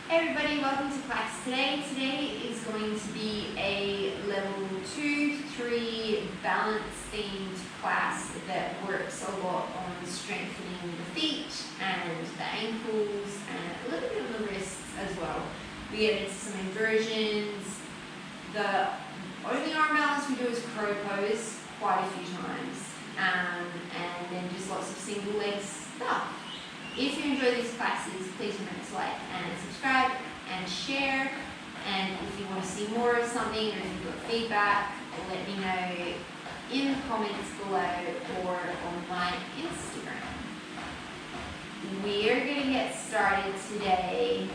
Hey everybody, welcome to class today. Today is going to be a level 2-3 balance themed class that works a lot on strengthening the feet and the ankles and a little bit of the wrists as well. We get into some inversions. The only arm balance we do is crow pose quite a few times, and then just lots of single leg stuff. If you enjoy these classes, please remember to like and subscribe and share. And if you want to see more of something or if you've got feedback, let me know in the comments below or on my Instagram. We are going to get started today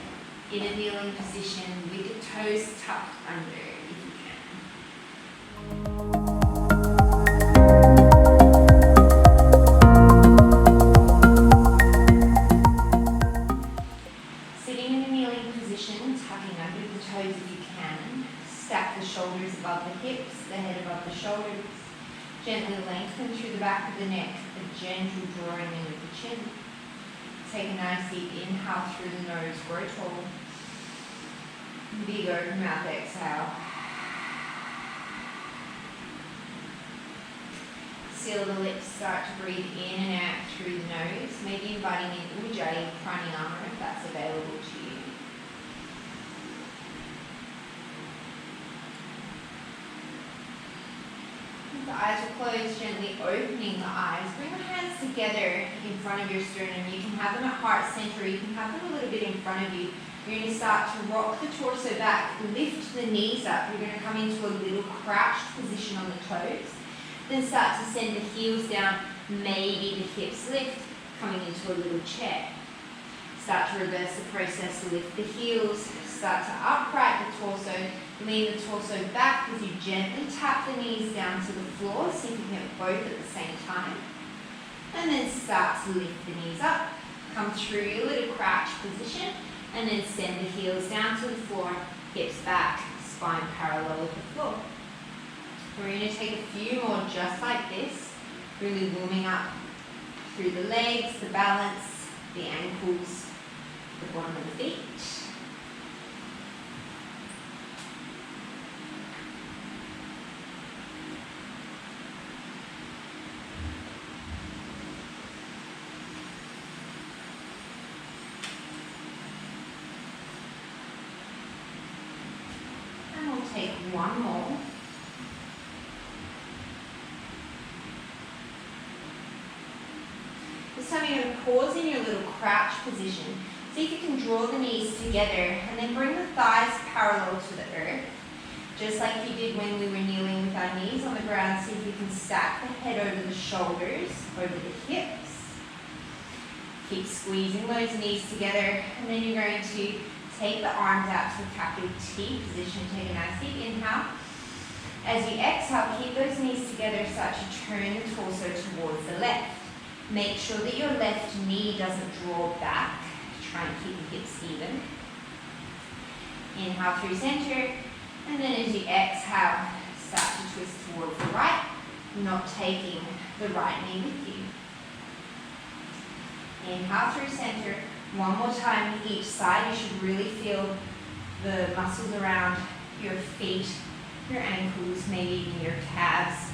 in a kneeling position with the toes tucked under if you can. Shoulders above the hips, the head above the shoulders. Gently lengthen through the back of the neck, a gentle drawing in of the chin. Take a nice deep inhale through the nose, grow tall. Big open mouth exhale. Seal the lips, start to breathe in and out through the nose, maybe inviting in Ujjayi Pranayama if that's available to you. The eyes are closed, gently opening the eyes. Bring the hands together in front of your sternum. You can have them at heart center, you can have them a little bit in front of you. You're going to start to rock the torso back, lift the knees up. You're going to come into a little crouched position on the toes. Then start to send the heels down, maybe the hips lift, coming into a little chair. Start to reverse the process, lift the heels, start to upright the torso, lean the torso back as you gently tap the knees down to the floor, see if you can get both at the same time. And then start to lift the knees up, come through your little crouch position, and then send the heels down to the floor, hips back, spine parallel with the floor. We're going to take a few more just like this, really warming up through the legs, the balance, the ankles, the bottom of the feet. And we'll take one more. This time you're going to pause in your little crouch position. See if you can draw the knees together and then bring the thighs parallel to the earth. Just like you did when we were kneeling with our knees on the ground, see if you can stack the head over the shoulders, over the hips. Keep squeezing those knees together, and then you're going to take the arms out to a capital T position. Take a nice deep inhale. As you exhale, keep those knees together, start to turn the torso towards the left. Make sure that your left knee doesn't draw back. Try and keep the hips even. Inhale through center, and then as you exhale, start to twist towards the right, not taking the right knee with you. Inhale through center. One more time each side. You should really feel the muscles around your feet, your ankles, maybe even your calves,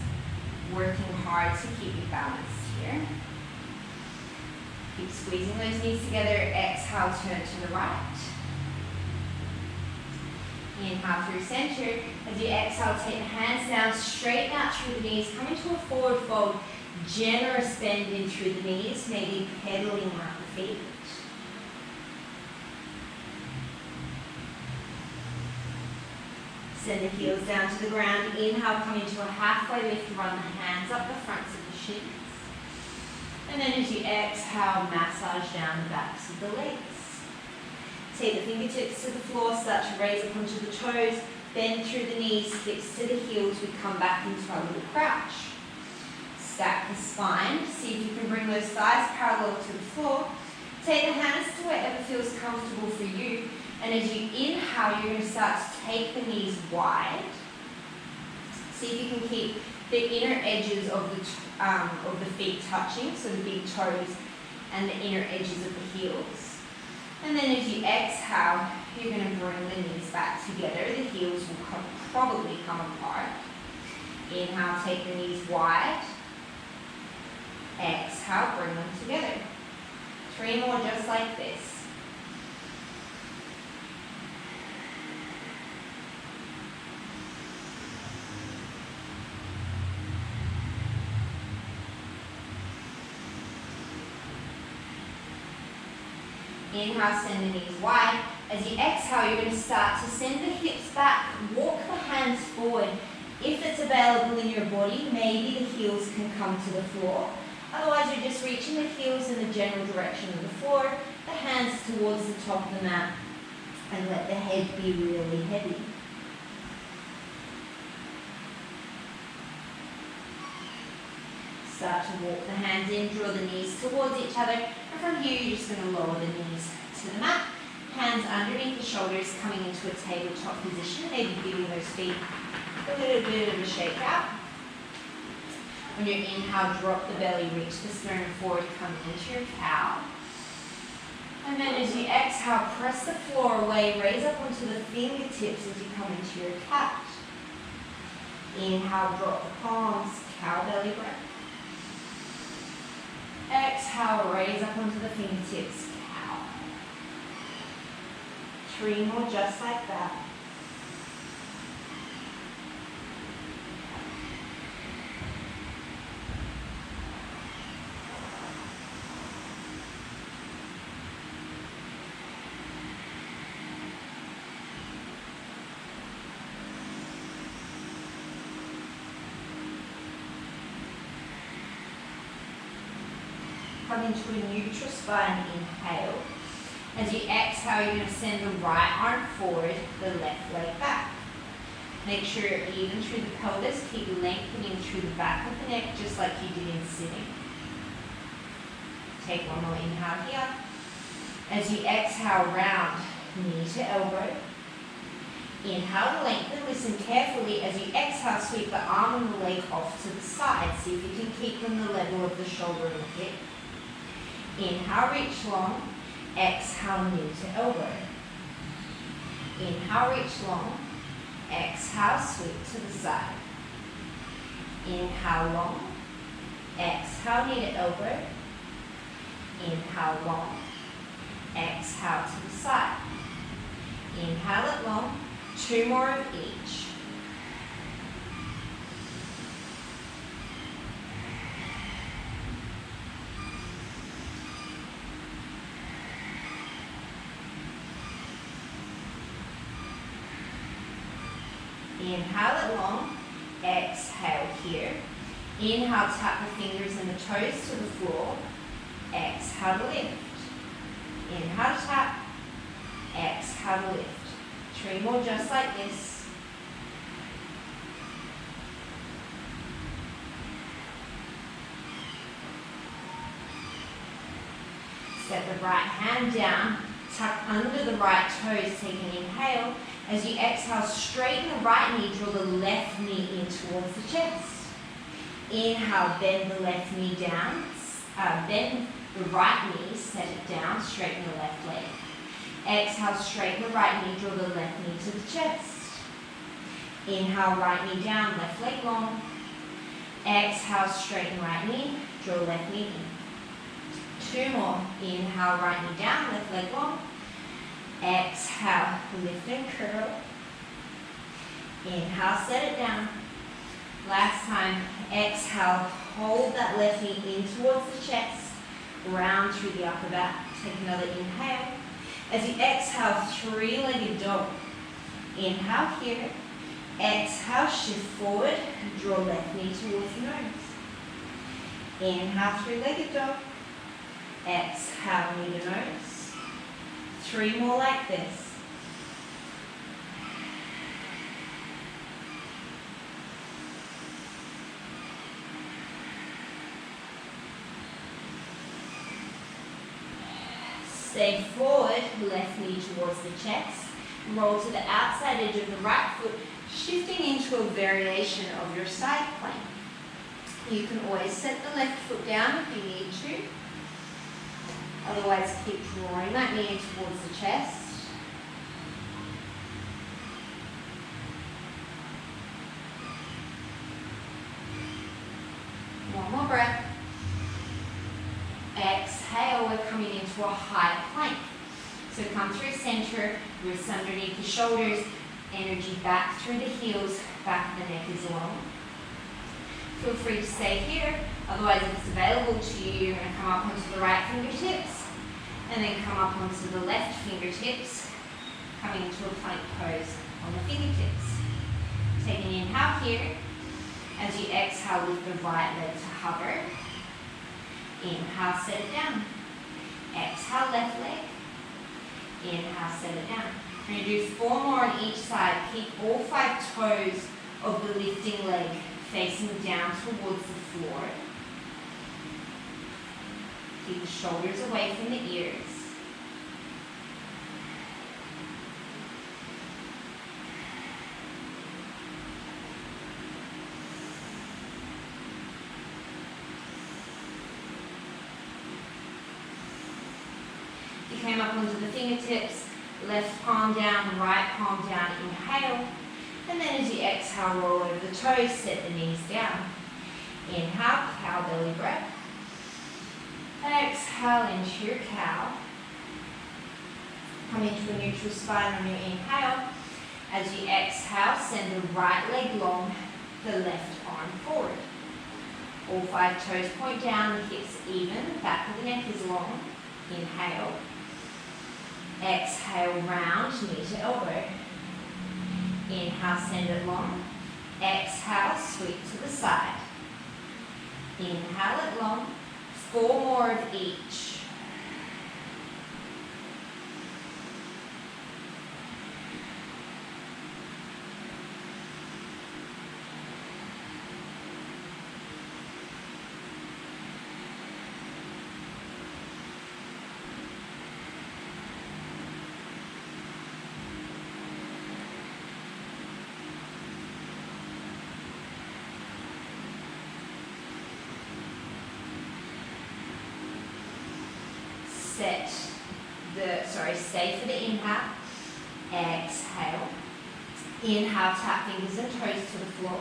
working hard to keep you balanced here. Keep squeezing those knees together. Exhale, turn to the right. Inhale through center. As you exhale, take the hands down, straighten out through the knees, come into a forward fold, generous bend in through the knees, maybe pedaling out the feet. Send the heels down to the ground. Inhale, come into a halfway lift, run the hands up the fronts of the shins. And then as you exhale, massage down the backs of the legs. Take the fingertips to the floor, start to raise up onto the toes, bend through the knees, hips to the heels. We come back into our little crouch. Stack the spine, see if you can bring those thighs parallel to the floor. Take the hands to wherever feels comfortable for you. And as you inhale, you're going to start to take the knees wide. See if you can keep the inner edges of the feet touching, so the big toes and the inner edges of the heels. And then as you exhale, probably come apart. Inhale, take the knees wide. Exhale, bring them together. 3 more just like this. Inhale, send the knees wide. As you exhale, you're going to start to send the hips back, walk the hands forward. If it's available in your body, maybe the heels can come to the floor. Otherwise, you're just reaching the heels in the general direction of the floor, the hands towards the top of the mat, and let the head be really heavy. Start to walk the hands in, draw the knees towards each other, and from here you're just going to lower the knees to the mat. Hands underneath the shoulders, coming into a tabletop position, maybe giving those feet a little bit of a shake out. On your inhale, drop the belly, reach the sternum forward, come into your cow. And then as you exhale, press the floor away, raise up onto the fingertips as you come into your cat. Inhale, drop the palms, cow belly breath. Exhale, raise up onto the fingertips, cow. 3 more just like that. Come into a neutral spine, inhale. As you exhale, you're going to send the right arm forward, the left leg back. Make sure you're even through the pelvis, keep lengthening through the back of the neck, just like you did in sitting. Take one more inhale here. As you exhale, round, knee to elbow. Inhale, lengthen, listen carefully. As you exhale, sweep the arm and the leg off to the side. See if you can keep them the level of the shoulder and the hip. Inhale, reach long. Exhale, knee to elbow. Inhale, reach long. Exhale, sweep to the side. Inhale, long. Exhale, knee to elbow. Inhale, long. Exhale to the side. Inhale it long. 2 more of each. Inhale it long, exhale here. Inhale, tap the fingers and the toes to the floor. Exhale to lift. Inhale to tap, exhale to lift. 3 more just like this. Step the right hand down, tuck under the right toes, take an inhale. As you exhale, straighten the right knee, draw the left knee in towards the chest. Inhale, bend the left knee down, bend the right knee, set it down, straighten the left leg. Exhale, straighten the right knee, draw the left knee to the chest. Inhale, right knee down, left leg long. Exhale, straighten right knee, draw left knee in. 2 more. Inhale, right knee down, left leg long. Exhale, lift and curl. Inhale, set it down. Last time, exhale, hold that left knee in towards the chest. Round through the upper back. Take another inhale. As you exhale, 3-legged dog. Inhale here. Exhale, shift forward. Draw left knee towards the nose. Inhale, 3-legged dog. Exhale, knee to nose. 3 more like this. Stay forward, left knee towards the chest. Roll to the outside edge of the right foot, shifting into a variation of your side plank. You can always set the left foot down if you need to. Otherwise, keep drawing that knee in towards the chest. So come through center, wrists underneath the shoulders, energy back through the heels, back of the neck is long. Feel free to stay here, otherwise if it's available to you, you're going to come up onto the right fingertips, and then come up onto the left fingertips, coming into a plank pose on the fingertips. Take an inhale here. As you exhale, lift the right leg to hover. Inhale, set it down. Exhale, left leg. Inhale, set it down. We're going to do 4 more on each side. Keep all 5 toes of the lifting leg facing down towards the floor. Keep the shoulders away from the ears. You came up onto the fingertips, left palm down, right palm down, inhale. And then as you exhale, roll over the toes, set the knees down. Inhale, cow belly breath. Exhale into your cow. Come into a neutral spine on your inhale. As you exhale, send the right leg long, the left arm forward. All 5 toes point down, the hips even, the back of the neck is long. Inhale. Exhale, round, knee to elbow. Inhale, send it long. Exhale, sweep to the side. Inhale it long. 4 more of each. Stay for the inhale. Exhale. Inhale, tap fingers and toes to the floor.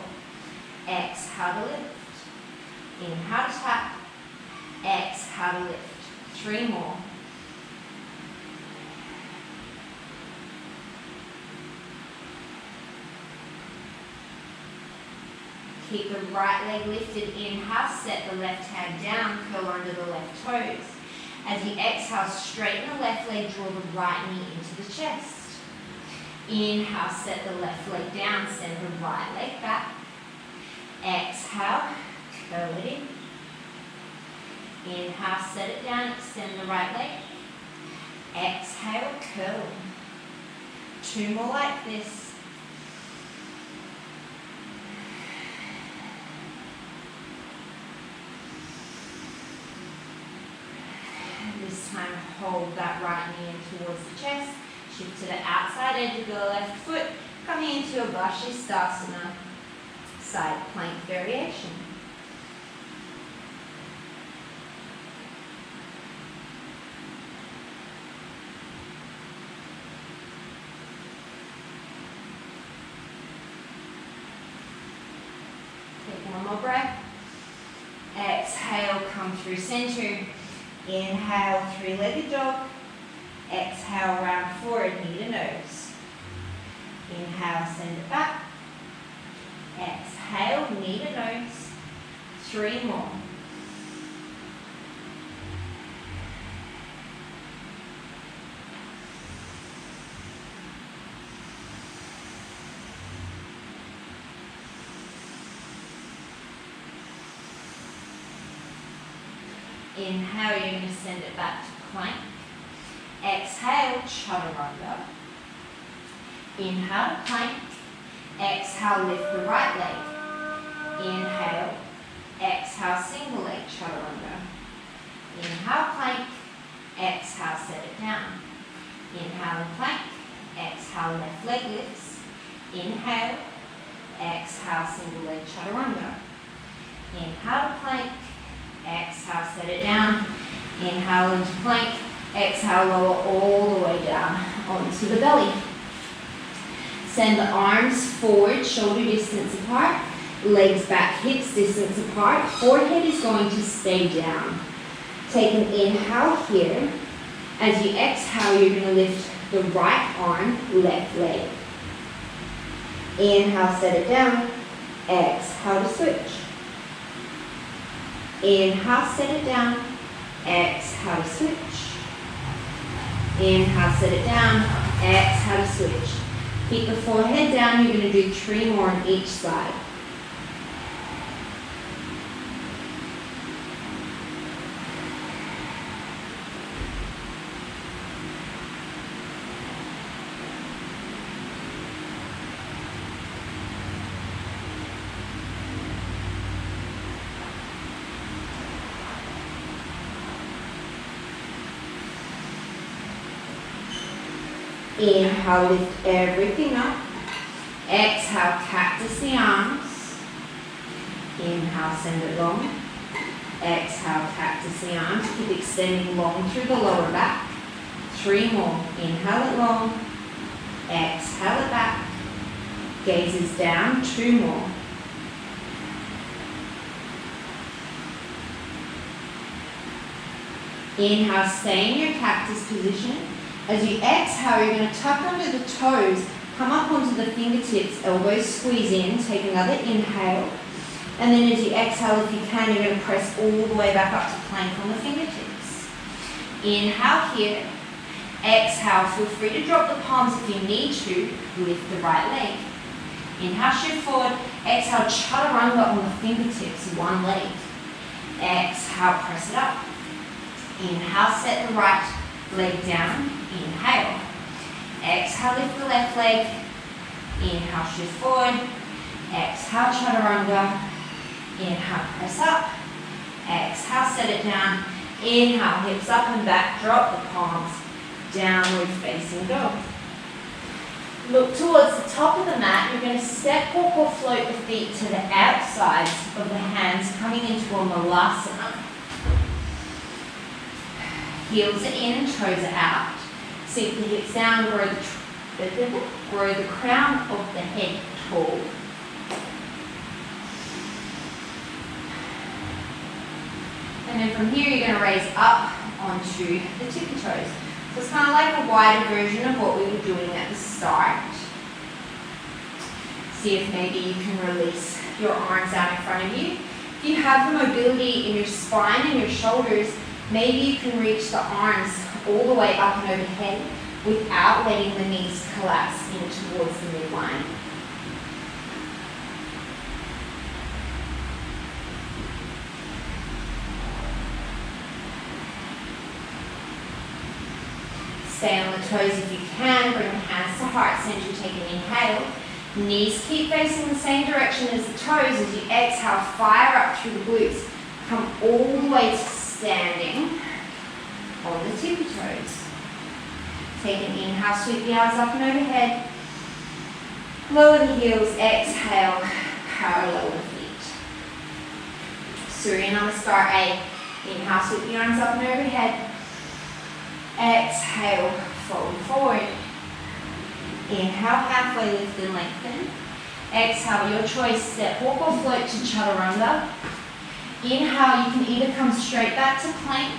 Exhale to lift. Inhale to tap. Exhale to lift. 3 more. Keep the right leg lifted. Inhale, set the left hand down, curl under the left toes. As you exhale, straighten the left leg, draw the right knee into the chest. Inhale, set the left leg down, send the right leg back. Exhale, curl it in. Inhale, set it down, extend the right leg. Exhale, curl. 2 more like this. This time, hold that right knee in towards the chest. Shift to the outside edge of the left foot. Coming into a Vashi Sasana, side plank variation. Take 1 more breath. Exhale, come through center. Inhale, 3-legged dog. Exhale, round forward, knee to nose. Inhale, send it back. Exhale, knee to nose. 3 more. Inhale, you're going to send it back to plank. Exhale, chaturanga. Inhale, plank. Exhale, lift the right leg. Inhale. Exhale, single leg chaturanga. Inhale, plank. Exhale, set it down. Inhale, plank. Exhale, left leg lifts. Inhale. Exhale, single leg chaturanga. Inhale, plank. Exhale, set it down. Inhale into plank. Exhale, lower all the way down onto the belly. Send the arms forward, shoulder distance apart. Legs back, hips distance apart. Forehead is going to stay down. Take an inhale here. As you exhale, you're going to lift the right arm, left leg. Inhale, set it down. Exhale to switch. Inhale, set it down. Exhale to switch. Inhale, set it down. Exhale to switch. Keep the forehead down. You're going to do 3 more on each side. Inhale, lift everything up. Exhale, cactus the arms. Inhale, send it long. Exhale, cactus the arms. Keep extending long through the lower back. 3 more. Inhale it long. Exhale it back. Gazes down. 2 more. Inhale, stay in your cactus position. As you exhale, you're going to tuck under the toes, come up onto the fingertips, elbows squeeze in, take another inhale. And then as you exhale, if you can, you're going to press all the way back up to plank on the fingertips. Inhale here. Exhale, feel free to drop the palms if you need to. Lift the right leg. Inhale, shift forward. Exhale, chaturanga on the fingertips, 1 leg. Exhale, press it up. Inhale, set the right leg down. Inhale. Exhale, lift the left leg. Inhale, shift forward. Exhale, chaturanga. Inhale, press up. Exhale, set it down. Inhale, hips up and back. Drop the palms. Downward facing dog. Look towards the top of the mat. You're going to step, walk, or float the feet to the outsides of the hands, coming into a Malasana. Heels are in, toes are out. Sink the hips down, grow the crown of the head tall. And then from here, you're going to raise up onto the tippy toes. So it's kind of like a wider version of what we were doing at the start. See if maybe you can release your arms out in front of you. If you have the mobility in your spine and your shoulders, maybe you can reach the arms all the way up and overhead without letting the knees collapse in towards the midline. Stay on the toes if you can. Bring the hands to heart center. Take an inhale. Knees keep facing the same direction as the toes. As you exhale, fire up through the glutes. Come all the way to standing on the tippy toes. Take an inhale, sweep the arms up and overhead. Lower the heels, exhale, parallel the feet. Surya Namaskar A. Inhale, sweep the arms up and overhead. Exhale, fold forward. Inhale, halfway lift and lengthen. Exhale, your choice, step, walk or float to chaturanga. Inhale, you can either come straight back to plank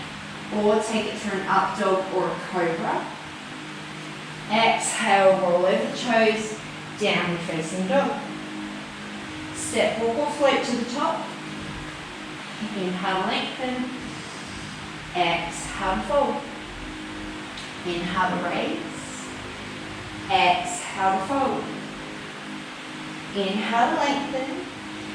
or take it to an up dog or a cobra. Exhale, roll over the toes, downward facing dog. Step, walk or float to the top. Inhale, lengthen. Exhale, fold. Inhale, raise. Exhale, fold. Inhale, lengthen.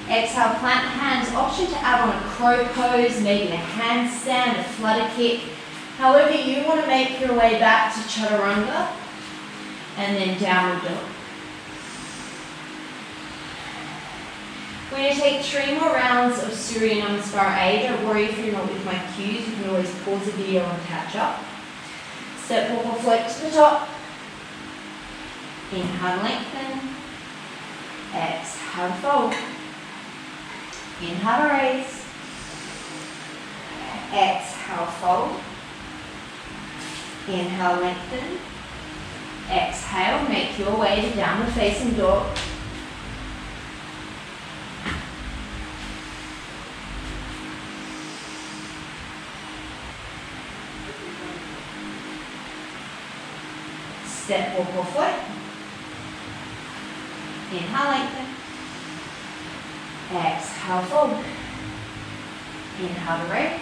Exhale, plant the hands. Option to add on a crow pose, maybe a handstand, a flutter kick. However you want to make your way back to chaturanga. And then downward dog. We're going to take 3 more rounds of Surya Namaskar A. Don't worry if you're not with my cues. You can always pause the video and catch up. Step, walk or float to the top. Inhale, lengthen. Exhale, fold. Inhale, raise. Exhale, fold. Inhale, lengthen. Exhale, make your way to downward facing dog. Step, walk or float. Inhale, lengthen. Exhale, fold. Inhale to raise.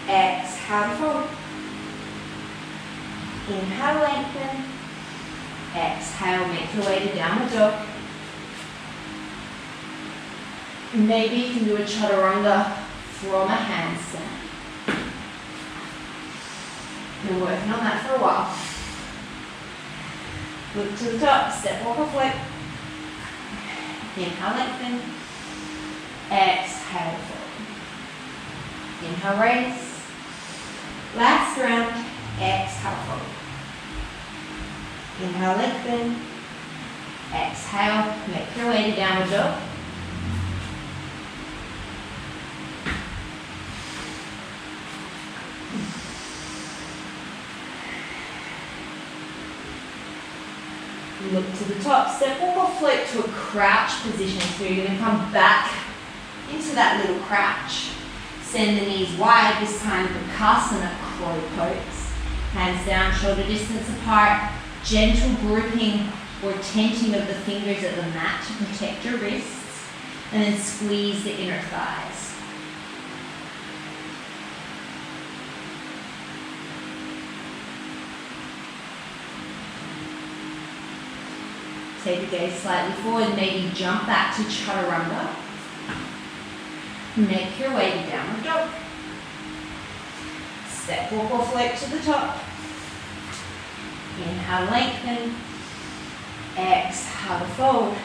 Exhale to fold. Inhale, lengthen. Exhale, make your way to downward dog. Maybe you can do a chaturanga from a handstand. Been working on that for a while. Look to the top, step, walk or float. Inhale, lengthen. Exhale, fold. Inhale, raise. Last round, exhale, fold. Inhale, lengthen. Exhale, make your way to downward dog. Look to the top, step, walk or float to a crouch position. So you're going to come back into that little crouch. Send the knees wide, this time Vashi crow pose. Hands down, shoulder distance apart. Gentle gripping or tenting of the fingers at the mat to protect your wrists. And then squeeze the inner thighs. Take the gaze slightly forward, maybe jump back to chaturanga. Make your way to downward dog. Step, walk or float to the top. Inhale, lengthen. Exhale to fold.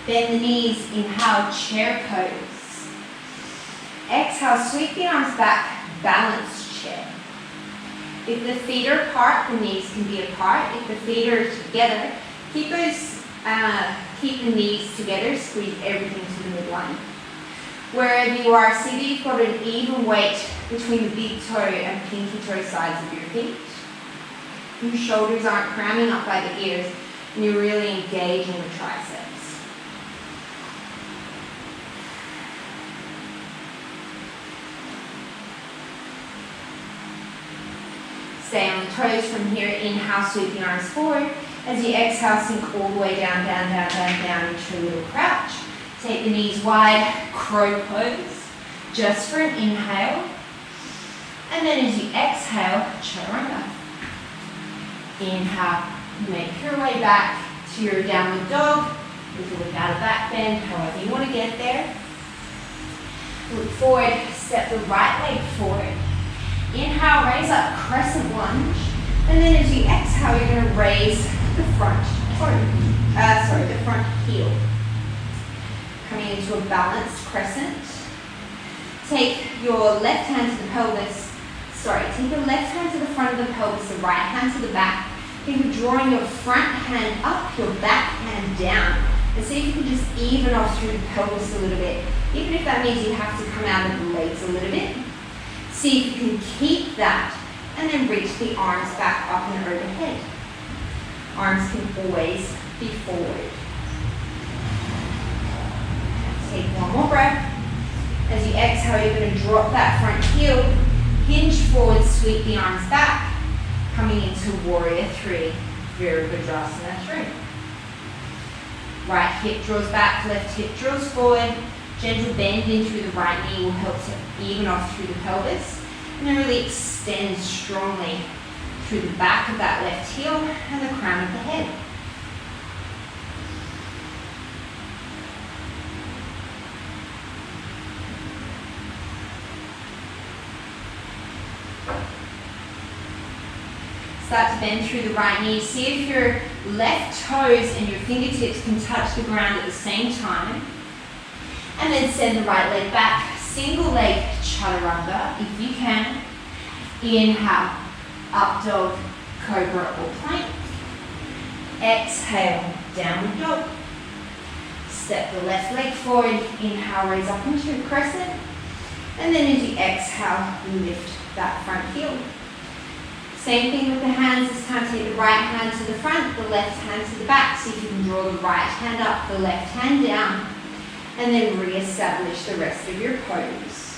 Bend the knees, inhale, chair pose. Exhale, sweep the arms back, balanced chair. If the feet are apart, the knees can be apart. If the feet are together, keep the knees together, squeeze everything to the midline. Wherever you are, see that you've got an even weight between the big toe and pinky toe sides of your feet. Your shoulders aren't cramming up by the ears, and you're really engaging the triceps. Stay on the toes from here. Inhale, sweep the arms forward. As you exhale, sink all the way down, down, down, down, down into a little crouch. Take the knees wide, crow pose, just for an inhale. And then as you exhale, chaturanga. Inhale, make your way back to your downward dog. With a look out of back bend, however you want to get there. Look forward, step the right leg forward. Inhale, raise up, crescent lunge. And then as you exhale, you're going to raise the front toe, the front heel. Coming into a balanced crescent. Take your left hand to the pelvis, take the left hand to the front of the pelvis, the right hand to the back. Think of drawing your front hand up, your back hand down. And see if you can just even off through the pelvis a little bit. Even if that means you have to come out of the legs a little bit. See if you can keep that. And then reach the arms back up and overhead. Arms can always be forward. Take one more breath. As you exhale, you're going to drop that front heel, hinge forward, sweep the arms back, coming into Warrior 3, Garudasana 3. Right hip draws back, left hip draws forward. Gentle bend in through the right knee will help to even off through the pelvis. And then really extend strongly through the back of that left heel and the crown of the head. Start to bend through the right knee. See if your left toes and your fingertips can touch the ground at the same time. And then send the right leg back. Single leg chaturanga, if you can. Inhale, up dog, cobra or plank. Exhale, downward dog. Step the left leg forward. Inhale, raise up into a crescent. And then as you exhale, lift that front heel. Same thing with the hands. This time take the right hand to the front, the left hand to the back. See if you can draw the right hand up, the left hand down. And then re-establish the rest of your pose.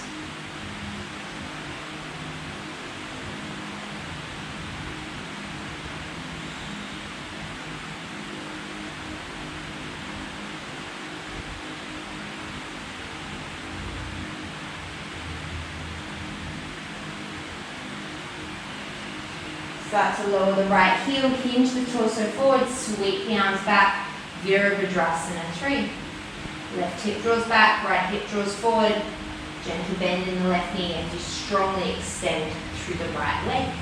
Start to lower the right heel, hinge the torso forward, sweep the arms back, Virabhadrasana 3. Left hip draws back, right hip draws forward, gentle bend in the left knee as you strongly extend through the right leg.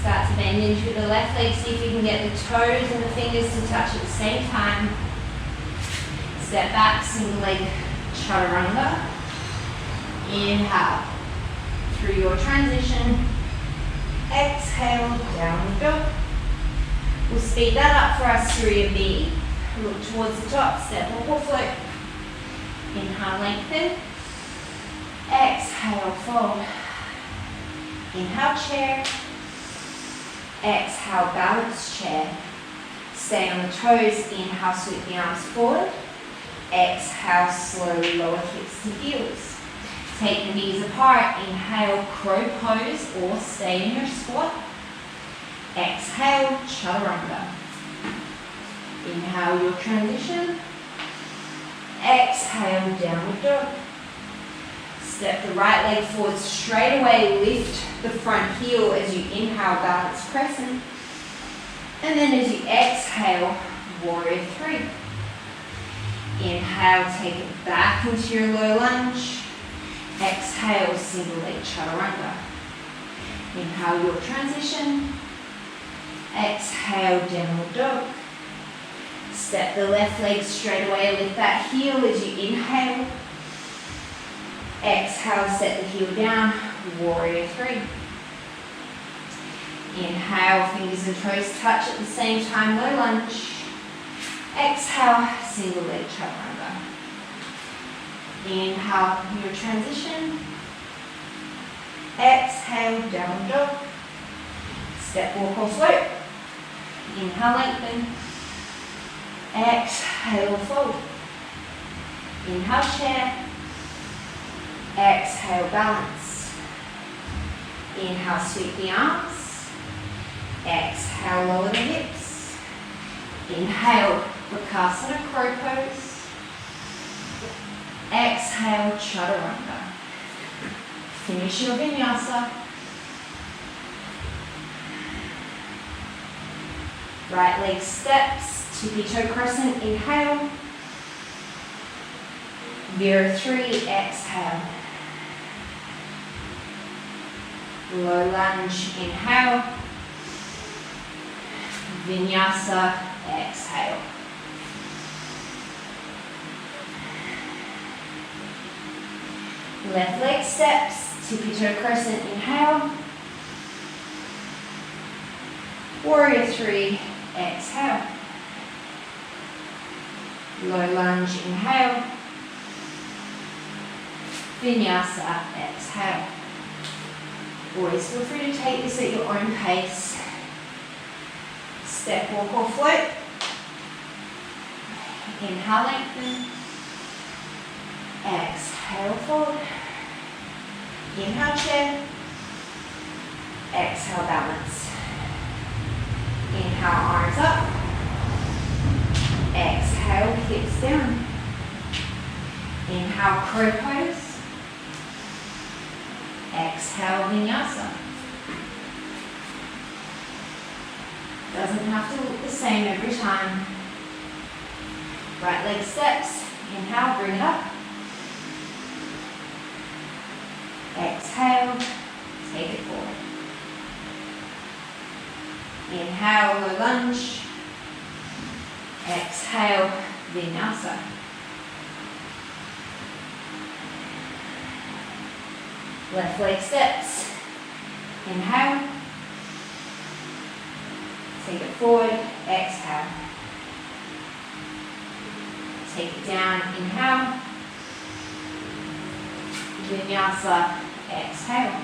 Start to bend into the left leg, see if you can get the toes and the fingers to touch at the same time. Step back, single leg chaturanga. Inhale through your transition. Exhale, downward dog. We'll speed that up for our Surya B. Look towards the top, step or float. Inhale, lengthen. Exhale, fold. Inhale, chair. Exhale, balance chair. Stay on the toes. Inhale, sweep the arms forward. Exhale, slowly lower hips to heels. Take the knees apart. Inhale, crow pose or stay in your squat. Exhale, chaturanga. Inhale your transition. Exhale, downward dog. Step the right leg forward straight away. Lift the front heel as you inhale, balance crescent. And then as you exhale, warrior 3. Inhale, take it back into your low lunge. Exhale, single leg chaturanga. Inhale your transition. Exhale, downward dog. Step the left leg straight away, lift that heel as you inhale. Exhale, set the heel down, warrior 3. Inhale, fingers and toes touch at the same time, low lunge. Exhale, single leg chaturanga. Inhale, your transition. Exhale, downward dog. Step, walk or float. Inhale, lengthen. Exhale, fold. Inhale, chair. Exhale, balance. Inhale, sweep the arms. Exhale, lower the hips. Inhale, Vashi crow pose. Exhale, chaturanga. Finish your vinyasa. Right leg steps, tippy toe crescent, inhale. Vira 3, exhale. Low lunge, inhale. Vinyasa, exhale. Left leg steps, tippy toe crescent, inhale. Warrior 3, exhale. Low lunge, inhale. Vinyasa, exhale. Always feel free to take this at your own pace. Step, walk or float. Inhale, lengthen. Exhale, fold. Inhale, chair. Exhale, balance. Inhale, arms up. Exhale, hips down. Inhale, crow pose. Exhale, vinyasa. Doesn't have to look the same every time. Right leg steps. Inhale, bring it up. Exhale, take it forward. Inhale, low lunge. Exhale, vinyasa. Left leg steps. Inhale. Take it forward. Exhale. Take it down. Inhale. Vinyasa. Exhale.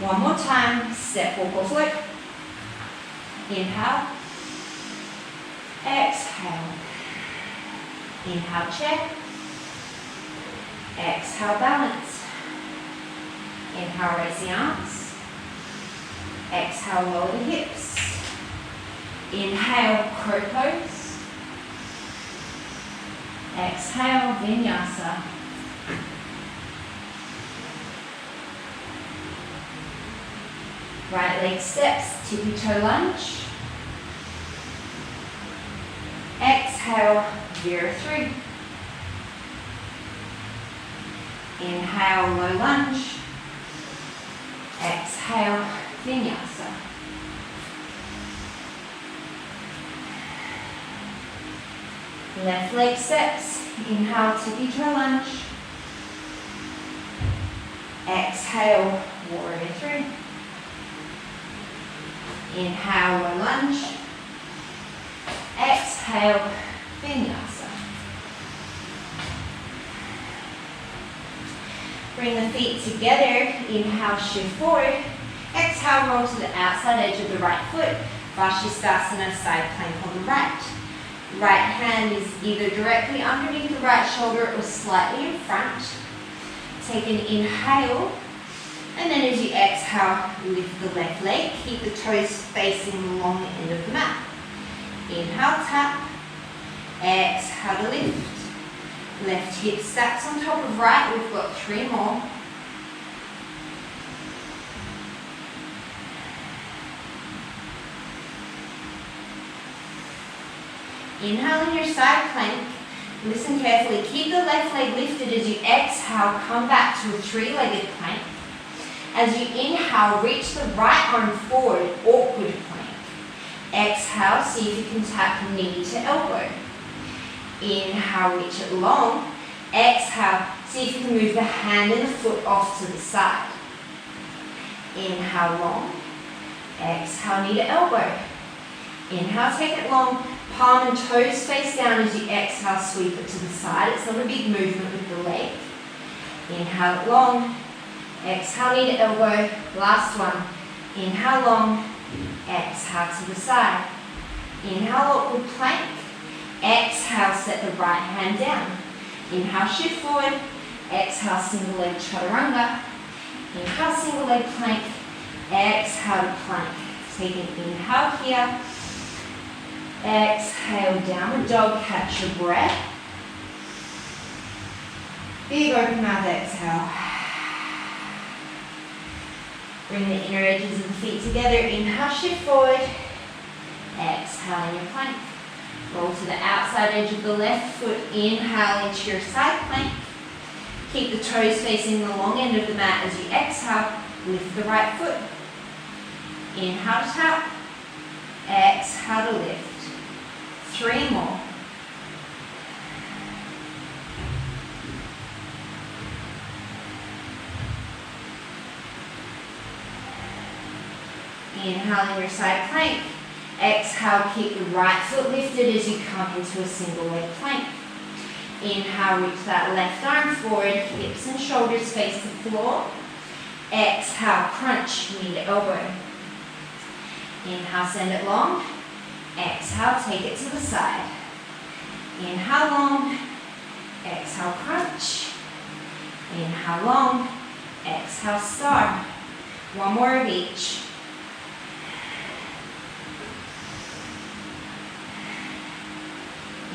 One more time. Step, walk or float. Inhale. Exhale. Inhale, chair. Exhale, balance. Inhale, raise the arms. Exhale, lower the hips. Inhale, crow pose. Exhale, vinyasa. Right leg steps, tippy toe lunge. Exhale, zero through. Inhale, low lunge. Exhale, vinyasa. Left leg steps, inhale, tippy toe lunge. Exhale, warrior three. Inhale, low lunge. Exhale, vinyasa. Bring the feet together. Inhale, shift forward. Exhale, roll to the outside edge of the right foot. Vashi Sasana, side plank on the right. Right hand is either directly underneath the right shoulder or slightly in front. Take an inhale. And then as you exhale, lift the left leg. Keep the toes facing the long end of the mat. Inhale, tap. Exhale to lift. Left hip stacks on top of right. We've got three more. Inhale in your side plank. Listen carefully. Keep the left leg lifted as you exhale. Come back to a three-legged plank. As you inhale, reach the right arm forward, awkward plank. Exhale, see if you can tap knee to elbow. Inhale, reach it long. Exhale, see if you can move the hand and the foot off to the side. Inhale, long. Exhale, knee to elbow. Inhale, take it long. Palm and toes face down as you exhale, sweep it to the side. It's not a big movement with the leg. Inhale it long. Exhale, knee to elbow. Last one. Inhale long. Exhale to the side. Inhale, awkward plank. Exhale, set the right hand down. Inhale, shift forward. Exhale, single leg chaturanga. Inhale, single leg plank. Exhale to plank. Take an inhale here. Exhale, downward dog, catch your breath. Big open mouth exhale. Bring the inner edges of the feet together. Inhale, shift forward. Exhale in your plank. Roll to the outside edge of the left foot. Inhale into your side plank. Keep the toes facing the long end of the mat as you exhale. Lift the right foot. Inhale to tap. Exhale to lift. Three more. Inhale in your side plank. Exhale, keep the right foot lifted as you come into a single leg plank. Inhale, reach that left arm forward, hips and shoulders face the floor. Exhale, crunch, knee to elbow. Inhale, send it long. Exhale, take it to the side. Inhale long. Exhale, crunch. Inhale long. Exhale, star. One more of each.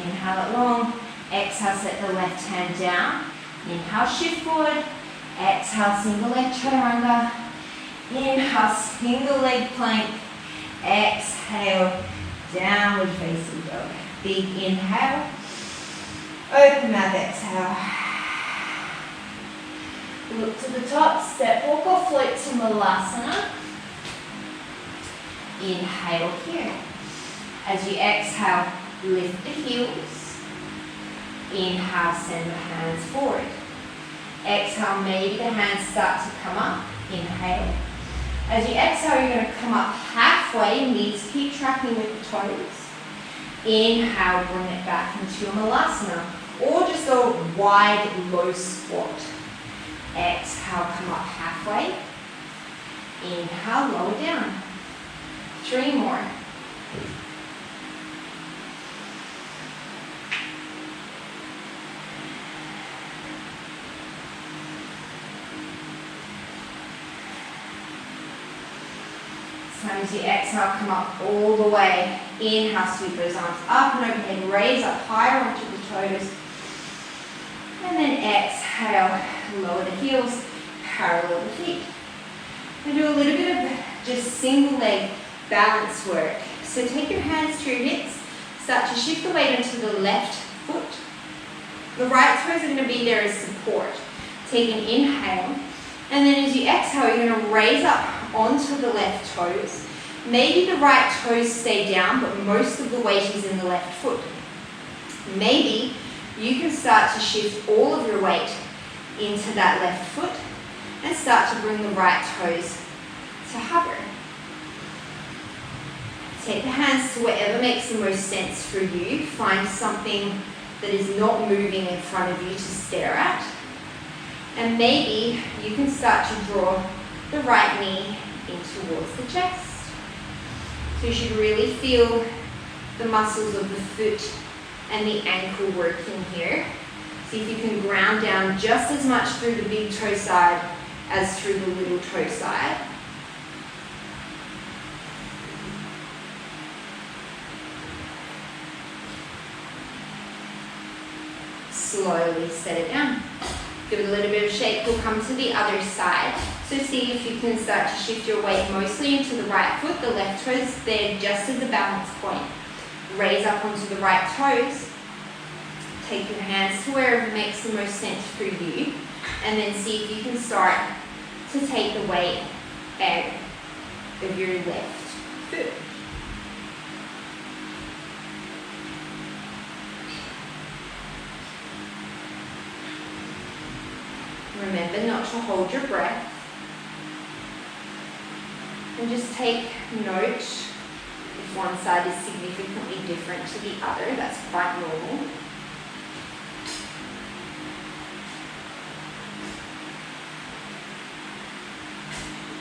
Inhale it long. Exhale, set the left hand down. Inhale, shift forward. Exhale, single leg chaturanga. Inhale, single leg plank. Exhale, downward facing dog. Big inhale. Open mouth, exhale. Look to the top, step walk or float to Malasana. Inhale here. As you exhale, lift the heels. Inhale, send the hands forward. Exhale, maybe the hands start to come up. Inhale. As you exhale, you're going to come up halfway. Knees keep tracking with the toes. Inhale, bring it back into a Malasana. Or just a wide, low squat. Exhale, come up halfway. Inhale, lower down. Three more. time as you exhale, come up all the way. Inhale, sweep those arms up and overhead, raise up higher onto the toes. And then exhale, lower the heels, parallel the feet. And do a little bit of just single leg balance work. So take your hands to your hips, start to shift the weight onto the left foot. The right toes are going to be there as support. Take an inhale, and then as you exhale, you're going to raise up onto the left toes. Maybe the right toes stay down, but most of the weight is in the left foot. Maybe you can start to shift all of your weight into that left foot and start to bring the right toes to hover. Take the hands to wherever makes the most sense for you. Find something that is not moving in front of you to stare at. And maybe you can start to draw the right knee in towards the chest. So you should really feel the muscles of the foot and the ankle working here. See if you can ground down just as much through the big toe side as through the little toe side. Slowly set it down. Give it a little bit of shake. We'll come to the other side. So see if you can start to shift your weight mostly into the right foot. The left toes there just as a balance point. Raise up onto the right toes. Take your hands to wherever makes the most sense for you. And then see if you can start to take the weight out of your left foot. Remember not to hold your breath. And just take note if one side is significantly different to the other. That's quite normal.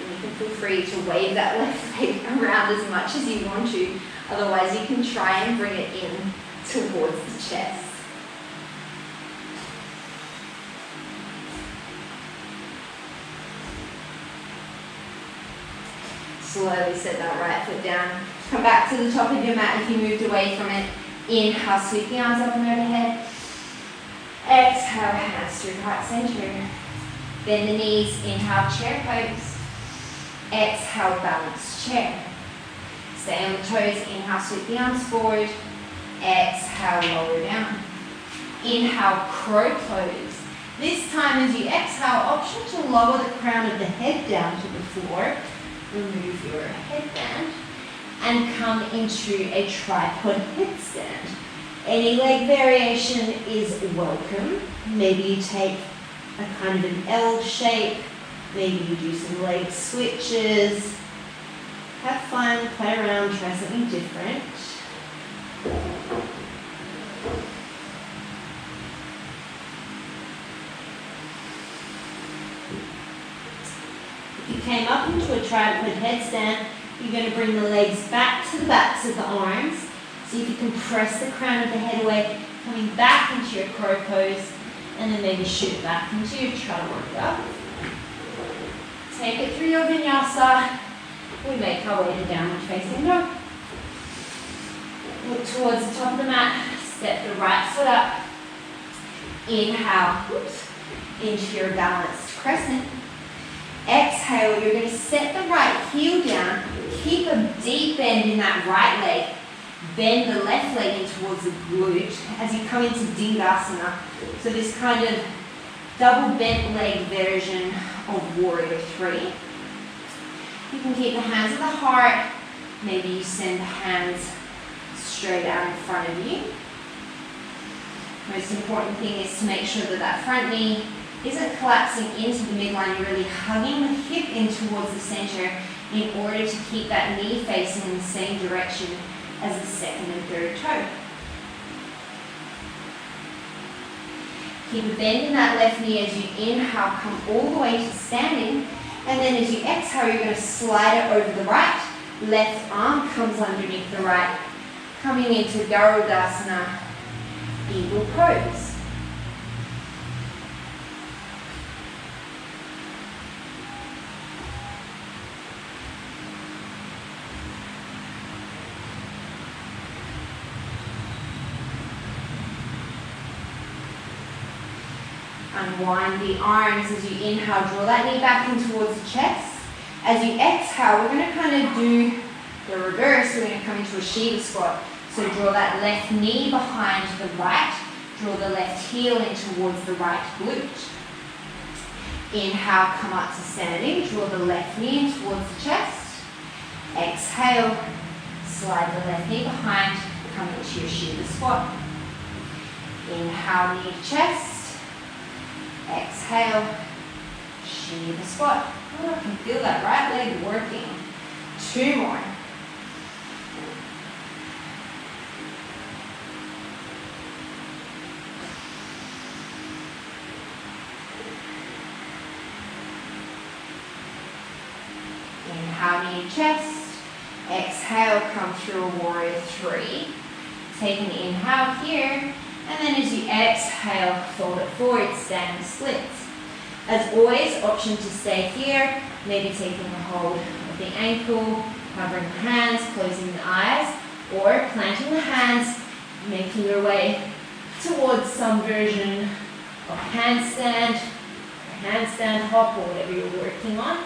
And you can feel free to wave that left leg around as much as you want to. Otherwise, you can try and bring it in towards the chest. Slowly set that right foot down. Come back to the top of your mat if you moved away from it. Inhale, sweep the arms up and overhead. Exhale, hands through heart center. Bend the knees, inhale, chair pose. Exhale, balanced chair. Stay on the toes, inhale, sweep the arms forward. Exhale, lower down. Inhale, crow pose. This time as you exhale, option to lower the crown of the head down to the floor. Remove your headband and come into a tripod headstand. Any leg variation is welcome. Maybe you take a kind of an L shape. Maybe you do some leg switches. Have fun, play around, try something different. If you came up into a tripod headstand, you're going to bring the legs back to the backs of the arms. See if you can press the crown of the head away, coming back into your crow pose, and then maybe shoot back into your chaturanga. Take it through your vinyasa. We make our way to downward facing dog. Look towards the top of the mat. Step the right foot up. Inhale, into your balanced crescent. Exhale, you're going to set the right heel down. Keep a deep bend in that right leg. Bend the left leg in towards the glute as you come into Garudasana. So this kind of double bent leg version of Warrior 3. You can keep the hands at the heart. Maybe you send the hands straight out in front of you. Most important thing is to make sure that that front knee isn't collapsing into the midline. You're really hugging the hip in towards the center in order to keep that knee facing in the same direction as the second and third toe. Keep a bend in that left knee as you inhale, come all the way to standing. And then as you exhale, you're going to slide it over the right. Left arm comes underneath the right. Coming into Garudasana, eagle pose. Unwind the arms as you inhale, draw that knee back in towards the chest. As you exhale, we're going to kind of do the reverse. We're going to come into a Shiva squat. So draw that left knee behind the right. Draw the left heel in towards the right glute. Inhale, come up to standing. Draw the left knee in towards the chest. Exhale, slide the left knee behind. Come into your Shiva squat. Inhale, knee to chest. Exhale, Shiva squat. Oh, I can feel that right leg working. 2 more. Inhale, knee to chest. Exhale, come through a warrior 3. Take an inhale here. And then as you exhale, fold it forward, stand splits. As always, option to stay here, maybe taking a hold of the ankle, covering the hands, closing the eyes, or planting the hands, making your way towards some version of handstand, or handstand hop, or whatever you're working on.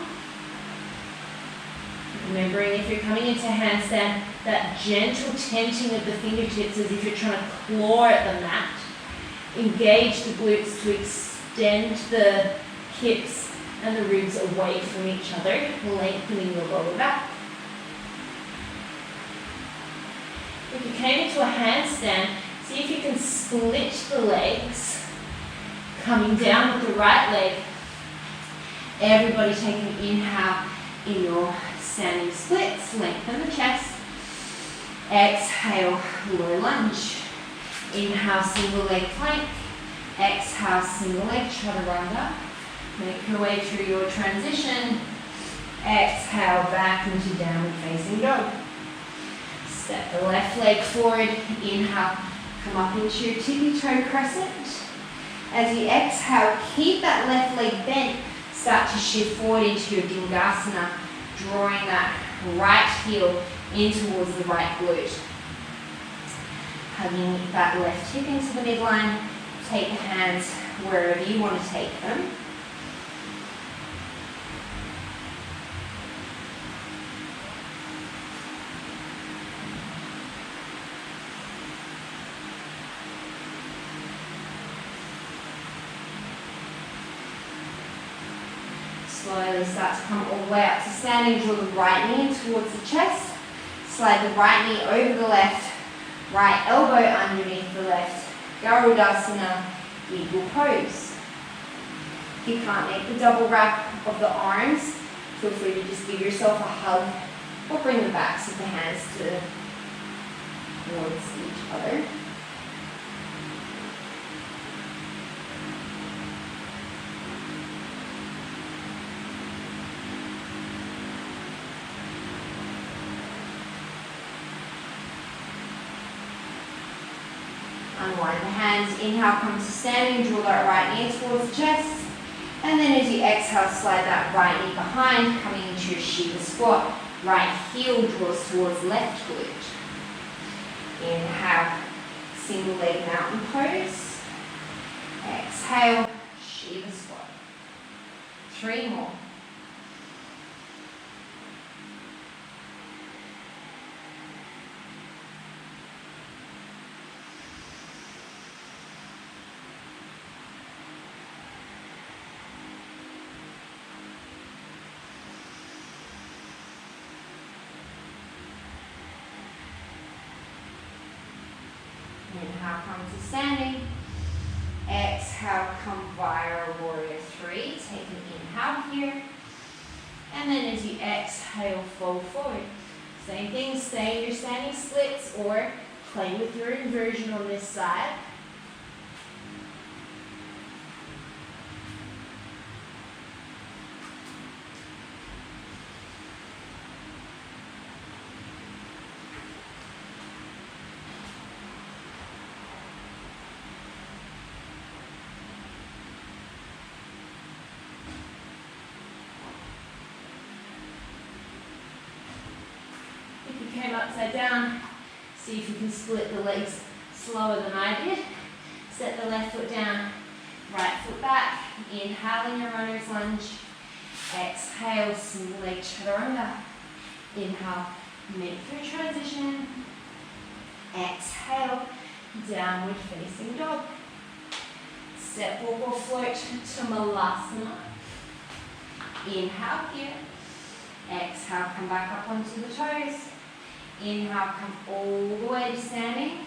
Remembering if you're coming into handstand, that gentle tenting of the fingertips as if you're trying to claw at the mat. Engage the glutes to extend the hips and the ribs away from each other, lengthening your lower back. If you came into a handstand, see if you can split the legs, coming down with the right leg. Everybody take an inhale in your standing splits, lengthen the chest. Exhale, low lunge. Inhale, single leg plank. Exhale, single leg chaturanga. Make your way through your transition. Exhale, back into downward facing dog. Step the left leg forward. Inhale, come up into your tippy toe crescent. As you exhale, keep that left leg bent. Start to shift forward into your Garudasana, drawing that right heel in towards the right glute. Hugging that left hip into the midline. Take the hands wherever you want to take them. Slowly start to come all the way up to standing. Draw the right knee in towards the chest. Slide the right knee over the left. Right elbow underneath the left. Garudasana, eagle pose. If you can't make the double wrap of the arms, feel free to just give yourself a hug or bring the backs of the hands towards each other. Unwind the hands, inhale, come to standing, draw that right knee towards the chest. And then as you exhale, slide that right knee behind, coming into your Shiva squat. Right heel draws towards left glute. Inhale, single leg mountain pose. Exhale, Shiva squat. 3 more. Inhale, come to standing. Exhale, come via warrior 3. Take an inhale here. And then as you exhale, fold forward. Same thing, stay in your standing splits or play with your inversion on this side. Came upside down, see if you can split the legs slower than I did. Set the left foot down, Right foot back. Inhale in your runner's lunge. Exhale, single leg chaturanga. Inhale, make through transition. Exhale, downward facing dog. Step, walk, or float to Malasana. Inhale here. Exhale, come back up onto the toes. Inhale, come all the way to standing.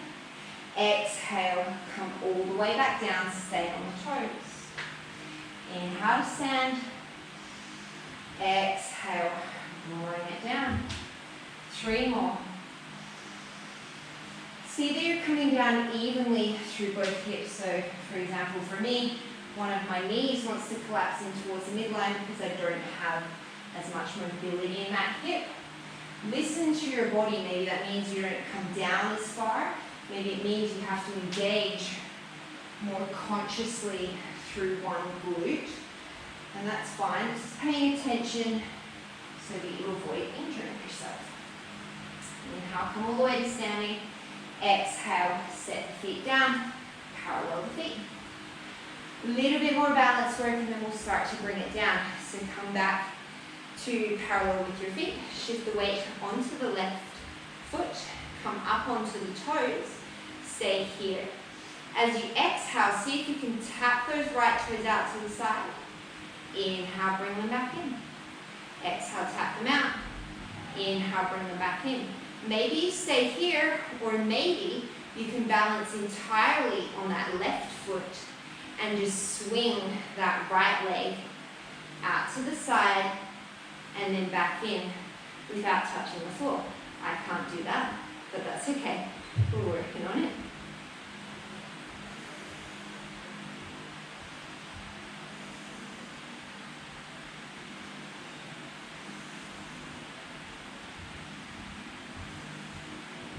Exhale, come all the way back down, stay on the toes. Inhale to stand. Exhale, bring it down. 3 more. See that you're coming down evenly through both hips. So, for example, for me, one of my knees wants to collapse in towards the midline because I don't have as much mobility in that hip. Listen to your body. Maybe that means you don't come down as far. Maybe it means you have to engage more consciously through one glute. And that's fine. Just paying attention so that you avoid injuring yourself. Inhale, come all the way to standing. Exhale, set the feet down, parallel the feet. A little bit more balance work and then we'll start to bring it down. So come back to parallel with your feet. Shift the weight onto the left foot. Come up onto the toes. Stay here. As you exhale, see if you can tap those right toes out to the side. Inhale, bring them back in. Exhale, tap them out. Inhale, bring them back in. Maybe you stay here, or maybe you can balance entirely on that left foot and just swing that right leg out to the side and then back in without touching the floor. I can't do that, but that's okay. We're working on it.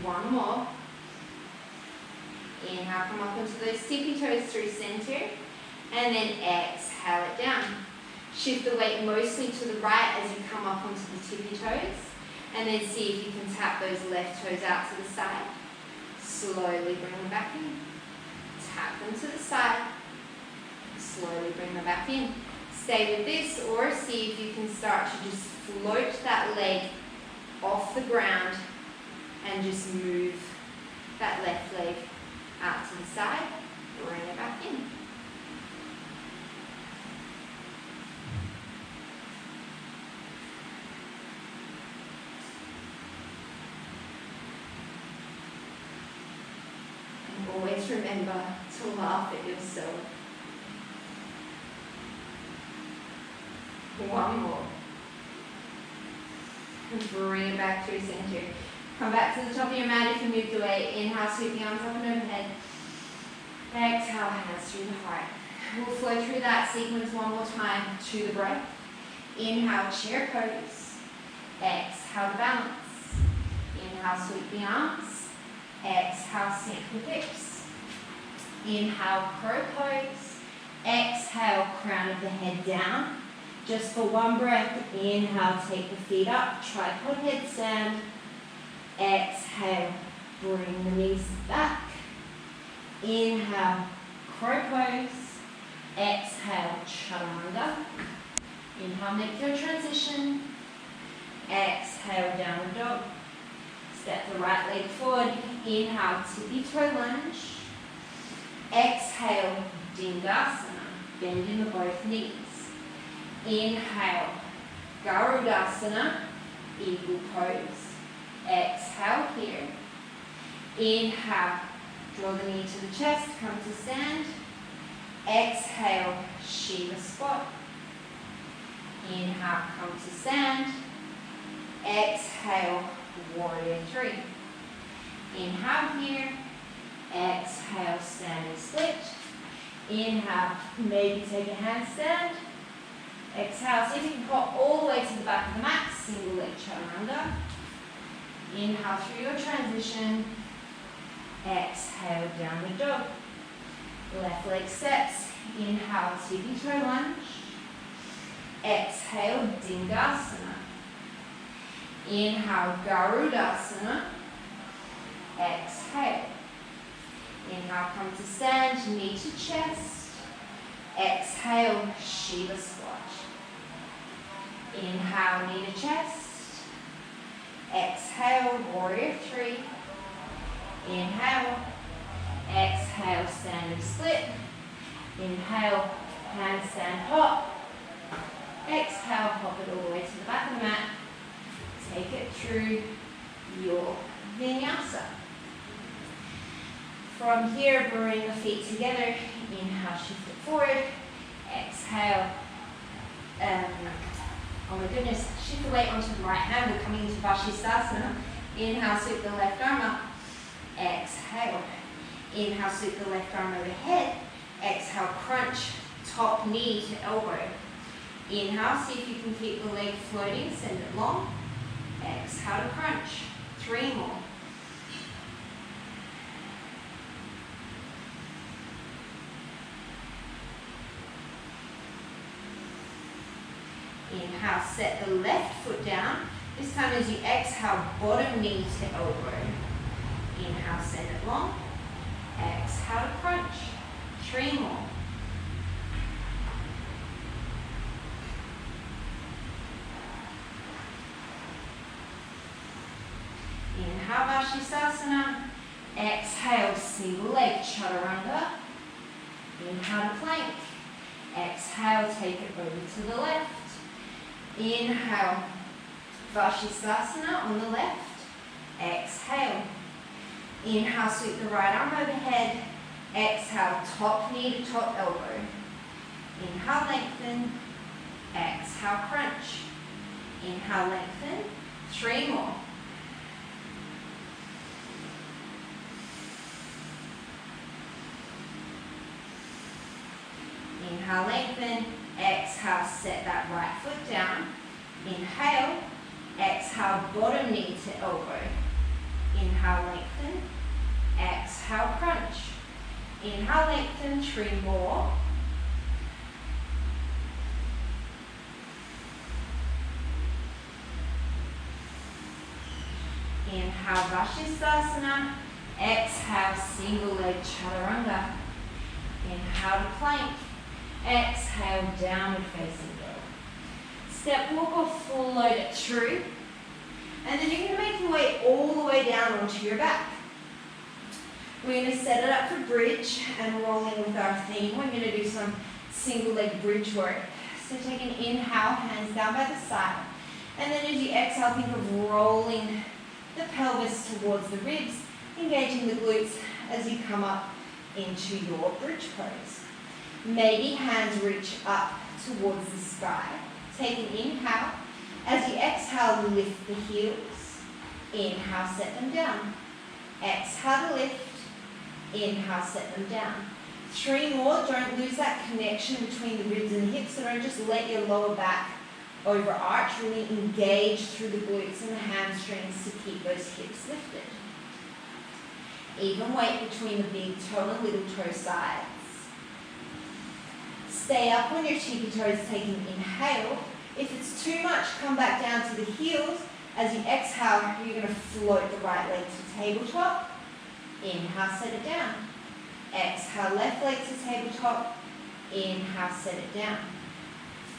One more. Inhale, come up onto those tippy toes through center. And then exhale it down. Shift the weight mostly to the right as you come up onto the tippy toes. And then see if you can tap those left toes out to the side. Slowly bring them back in. Tap them to the side. Slowly bring them back in. Stay with this, or see if you can start to just float that leg off the ground and just move that left leg out to the side, bring it back in. And always remember to laugh at yourself. One more. And bring it back through center. Come back to the top of your mat if you moved away. Inhale, sweep the arms up and overhead. Exhale, hands through the heart. We'll flow through that sequence one more time to the breath. Inhale, chair pose. Exhale, balance. Inhale, sweep the arms. Exhale, sink the hips. Inhale, crow pose. Exhale, crown of the head down. Just for one breath, inhale, take the feet up. Tripod headstand. Exhale, bring the knees back. Inhale, crow pose. Exhale, chaturanga. Inhale, make your transition. Exhale, downward dog. Step the right leg forward. Inhale, tippy toe lunge. Exhale, dingasana. Bend in the both knees. Inhale, Garudasana, eagle pose. Exhale here. Inhale, draw the knee to the chest, come to stand. Exhale, Shiva squat. Inhale, come to stand. Exhale, warrior three. Inhale here. Exhale, standing split. Inhale, maybe take a handstand. Exhale, see if you can pop all the way to the back of the mat, single leg chaturanga. Inhale through your transition. Exhale, downward dog. Left leg steps. Inhale, tippy toe lunge. Exhale, dingasana. Inhale, Garudasana. Exhale. Inhale, come to stand, knee to chest. Exhale, Shiva squat. Inhale, knee to chest. Exhale, warrior three. Inhale. Exhale, standard split. Inhale, handstand hop. Exhale, hop it all the way to the back of the mat. Take it through your vinyasa. From here, bring the feet together. Inhale, shift it forward. Exhale. Oh my goodness, shift the weight onto the right hand. We're coming into Vashi Sasana. Inhale, sweep the left arm up. Exhale. Inhale, sweep the left arm overhead. Exhale, crunch, top knee to elbow. Inhale, see if you can keep the leg floating, send it long. Exhale to crunch. 3 more. Inhale, set the left foot down. This time as you exhale, bottom knee to elbow. Inhale, send it long. Exhale to crunch. 3 more. Inhale, Vashi Sasana. Exhale, single leg chaturanga. Inhale to plank. Exhale, take it over to the left. Inhale, Vashi Sasana on the left. Exhale. Inhale, sweep the right arm overhead. Exhale, top knee to top elbow. Inhale, lengthen. Exhale, crunch. Inhale, lengthen. 3 more. Inhale, lengthen. Exhale, set that right foot down. Inhale. Exhale, bottom knee to elbow. Inhale, lengthen. Exhale, crunch. Inhale, lengthen. 3 more. Inhale, Vashi Sasana. Exhale, single leg chaturanga. Inhale to plank. Exhale, downward facing dog. Step walk or float it through. And then you're going to make your way all the way down onto your back. We're going to set it up for bridge and rolling with our theme. We're going to do some single leg bridge work. So take an inhale, hands down by the side. And then as you exhale, think of rolling the pelvis towards the ribs, engaging the glutes as you come up into your bridge pose. Maybe hands reach up towards the sky. Take an inhale. As you exhale, lift the heels. Inhale, set them down. Exhale to lift. Inhale, set them down. 3 more. Don't lose that connection between the ribs and the hips. So don't just let your lower back overarch. Really engage through the glutes and the hamstrings to keep those hips lifted. Even weight between the big toe and little toe sides. Stay up on your tippy toes, take an inhale. If it's too much, come back down to the heels. As you exhale, you're going to float the right leg to tabletop. Inhale, set it down. Exhale, left leg to tabletop. Inhale, set it down.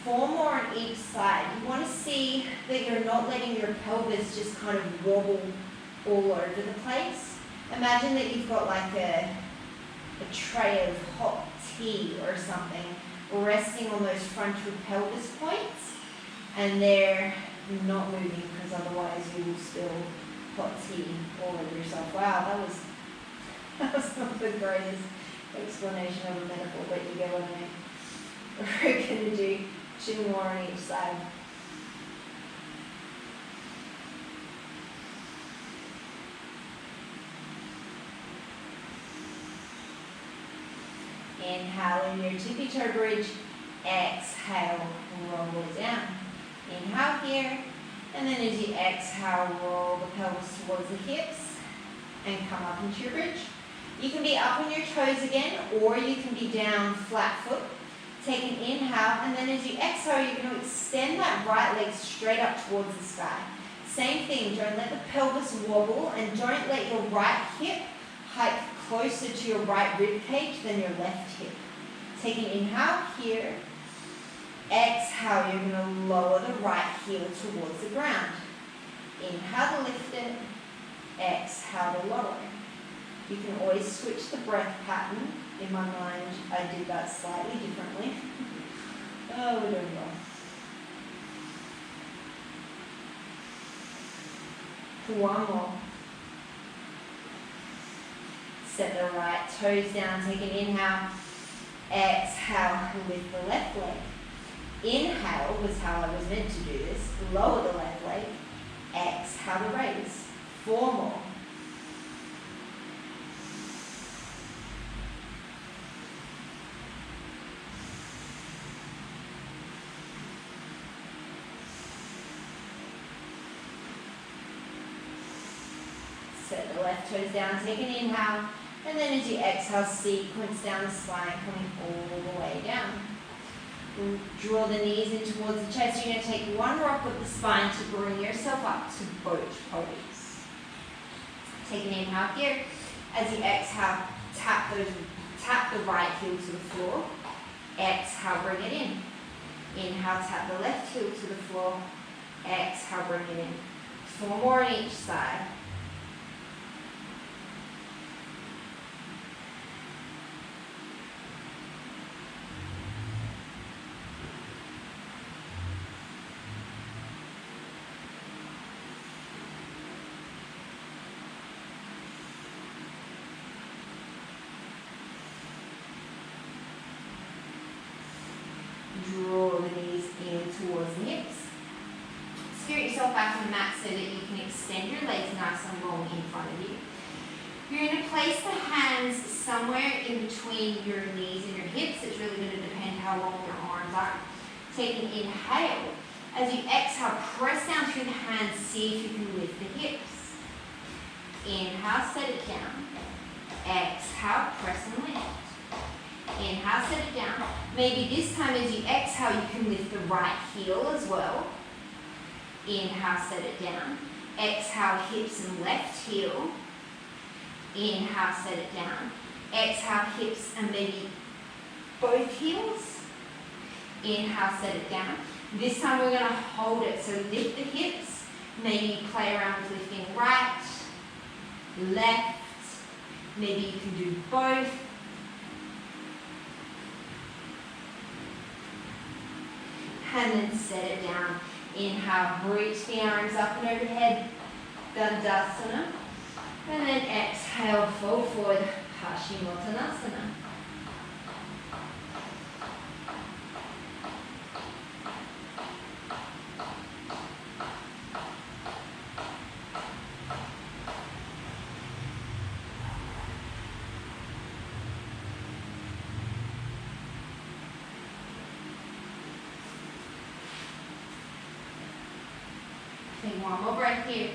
4 more on each side. You want to see that you're not letting your pelvis just kind of wobble all over the place. Imagine that you've got like a tray of hot tea or something resting on those frontal pelvis points, and they're not moving because otherwise you will spill hot tea all over yourself. Wow, that was not the greatest explanation of a metaphor, but you get what I mean. We're going to do 2 more on each side. Inhale in your tippy toe bridge. Exhale, roll it down. Inhale here. And then as you exhale, roll the pelvis towards the hips and come up into your bridge. You can be up on your toes again, or you can be down flat foot. Take an inhale, and then as you exhale, you're going to extend that right leg straight up towards the sky. Same thing, don't let the pelvis wobble, and don't let your right hip hike closer to your right rib cage than your left hip. Take an inhale here. Exhale, you're going to lower the right heel towards the ground. Inhale to lift it. Exhale to lower. You can always switch the breath pattern. In my mind, I did that slightly differently. Oh, we're doing well. One more. Set the right toes down, take an inhale. Exhale, lift the left leg. Inhale was how I was meant to do this. Lower the left leg. Exhale to raise. 4 more. Set the left toes down, take an inhale, and then as you exhale, sequence down the spine, coming all the way down. We'll draw the knees in towards the chest. You're going to take one rock with the spine to bring yourself up to boat pose. Take an inhale here. As you exhale, tap the right heel to the floor. Exhale, bring it in. Inhale, tap the left heel to the floor. Exhale, bring it in. 4 more on each side. Draw the knees in towards the hips. Scoot yourself back on the mat so that you can extend your legs nice and long in front of you. You're going to place the hands somewhere in between your knees and your hips. It's really going to depend how long your arms are. Take an inhale. As you exhale, press down through the hands. See if you can lift the hips. Inhale, set it down. Exhale, press and lift. Inhale, set it down. Maybe this time as you exhale, you can lift the right heel as well. Inhale, set it down. Exhale, hips and left heel. Inhale, set it down. Exhale, hips and maybe both heels. Inhale, set it down. This time we're going to hold it. So lift the hips. Maybe play around with lifting right, left. Maybe you can do both. And then set it down. Inhale, reach the arms up and overhead, Garudasana. And then exhale, fold forward, Paschimottanasana. Take one more breath here.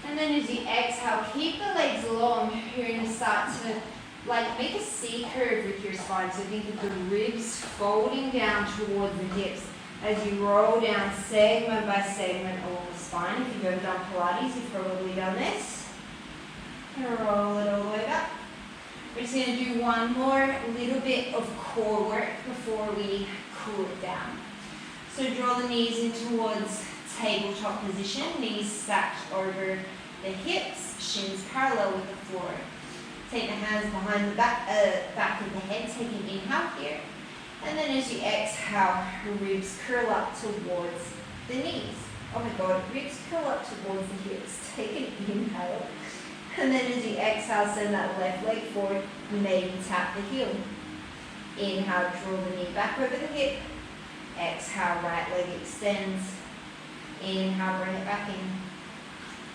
And then as you exhale, keep the legs long. You're going to start to make a C curve with your spine. So think of the ribs folding down towards the hips as you roll down segment by segment along the spine. If you've ever done Pilates, you've probably done this. And roll it all the way back. We're just going to do one more little bit of core work before we cool it down. So draw the knees in towards tabletop position, knees stacked over the hips, shins parallel with the floor. Take the hands behind the back of the head, take an inhale here. And then as you exhale, ribs curl up towards the knees. Oh my God, ribs curl up towards the hips. Take an inhale. And then as you exhale, send that left leg forward, maybe tap the heel. Inhale, draw the knee back over the hip. Exhale, right leg extends. Inhale, bring it back in.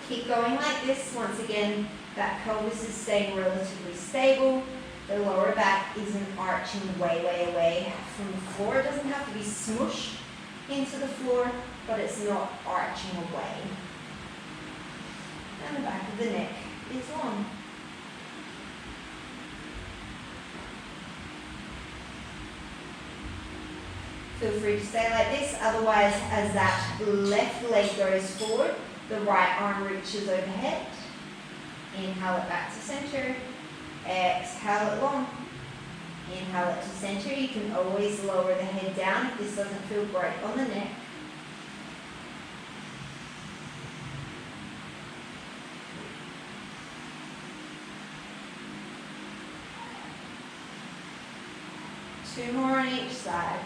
Keep going like this. Once again, that pelvis is staying relatively stable. The lower back isn't arching way, way away from the floor. It doesn't have to be smushed into the floor, but it's not arching away. And the back of the neck is long. Feel free to stay like this, otherwise as that left leg goes forward, the right arm reaches overhead. Inhale it back to center, exhale it long. Inhale it to center. You can always lower the head down if this doesn't feel great on the neck. Two more on each side.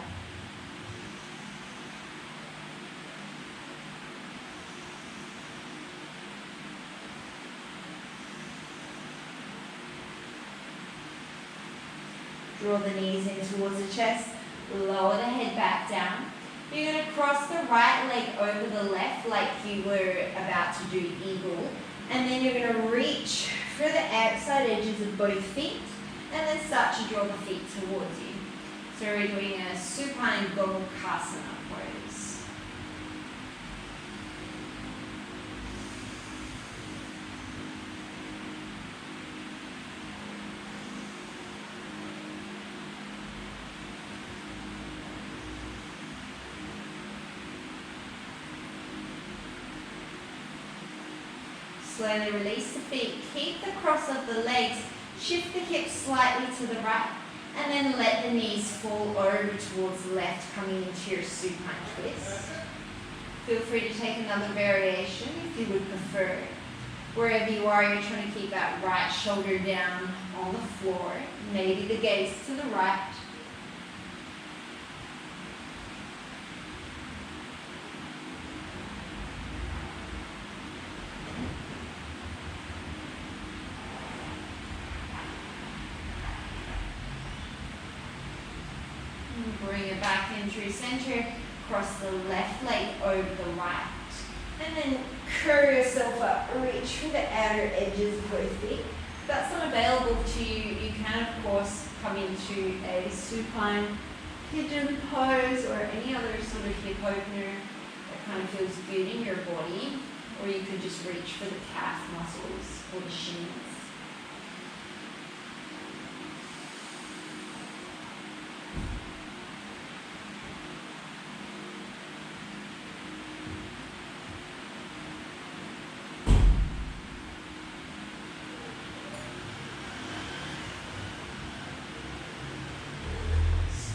Draw the knees in towards the chest, lower the head back down. You're going to cross the right leg over the left like you were about to do eagle. And then you're going to reach for the outside edges of both feet and then start to draw the feet towards you. So we're doing a supine Garudasana pose. Slowly release the feet, keep the cross of the legs, shift the hips slightly to the right, and then let the knees fall over towards the left, coming into your supine twist. Feel free to take another variation if you would prefer. Wherever you are, you're trying to keep that right shoulder down on the floor, maybe the gaze to the right. Bring it back in through center, cross the left leg over the right. And then curl yourself up, reach for the outer edges of both feet. If that's not available to you, you can of course come into a supine pigeon pose or any other sort of hip opener that kind of feels good in your body. Or you could just reach for the calf muscles or the shins.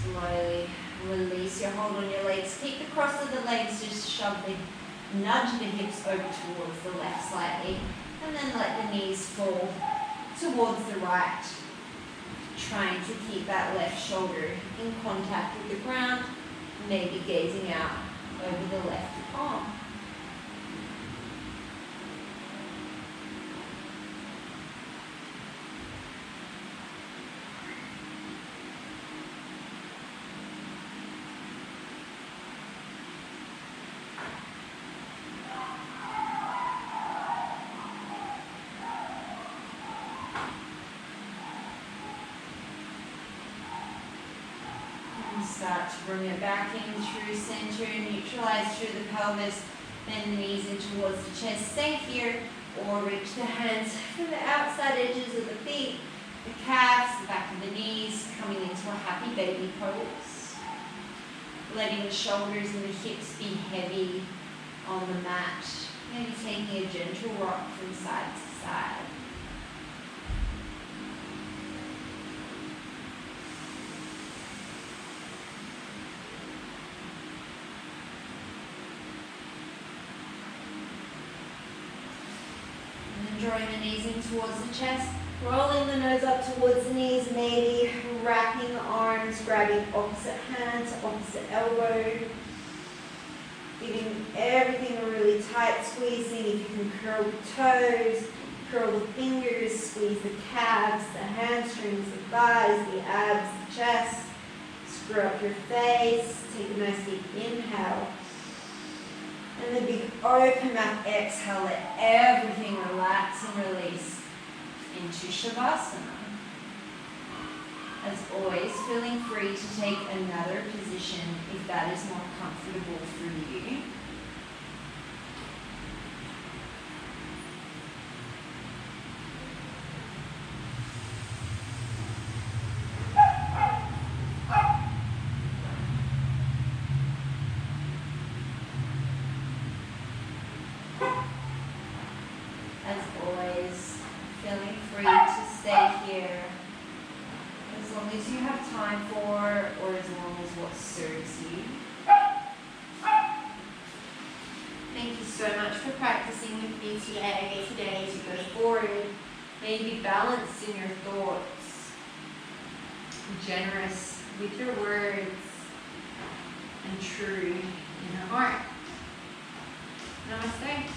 Slowly release your hold on your legs. Keep the cross of the legs, just nudge the hips over towards the left slightly, and then let the knees fall towards the right. Trying to keep that left shoulder in contact with the ground, maybe gazing out over the left arm. Start to bring it back in through center, neutralize through the pelvis, bend the knees in towards the chest, stay here, or reach the hands for the outside edges of the feet, the calves, the back of the knees, coming into a happy baby pose. Letting the shoulders and the hips be heavy on the mat, maybe taking a gentle rock from side to side. Drawing the knees in towards the chest, rolling the nose up towards the knees, maybe wrapping the arms, grabbing opposite hand to opposite elbow, giving everything a really tight squeezing. If you can curl the toes, curl the fingers, squeeze the calves, the hamstrings, the thighs, the abs, the chest, screw up your face, take a nice deep inhale. And the big open mouth exhale, let everything relax and release into Shavasana. As always, feeling free to take another position if that is more comfortable for you. long as you have time for, or as long as what serves you. Thank you so much for practicing with me today as you go forward. May you be balanced in your thoughts, generous with your words, and true in your heart. Namaste.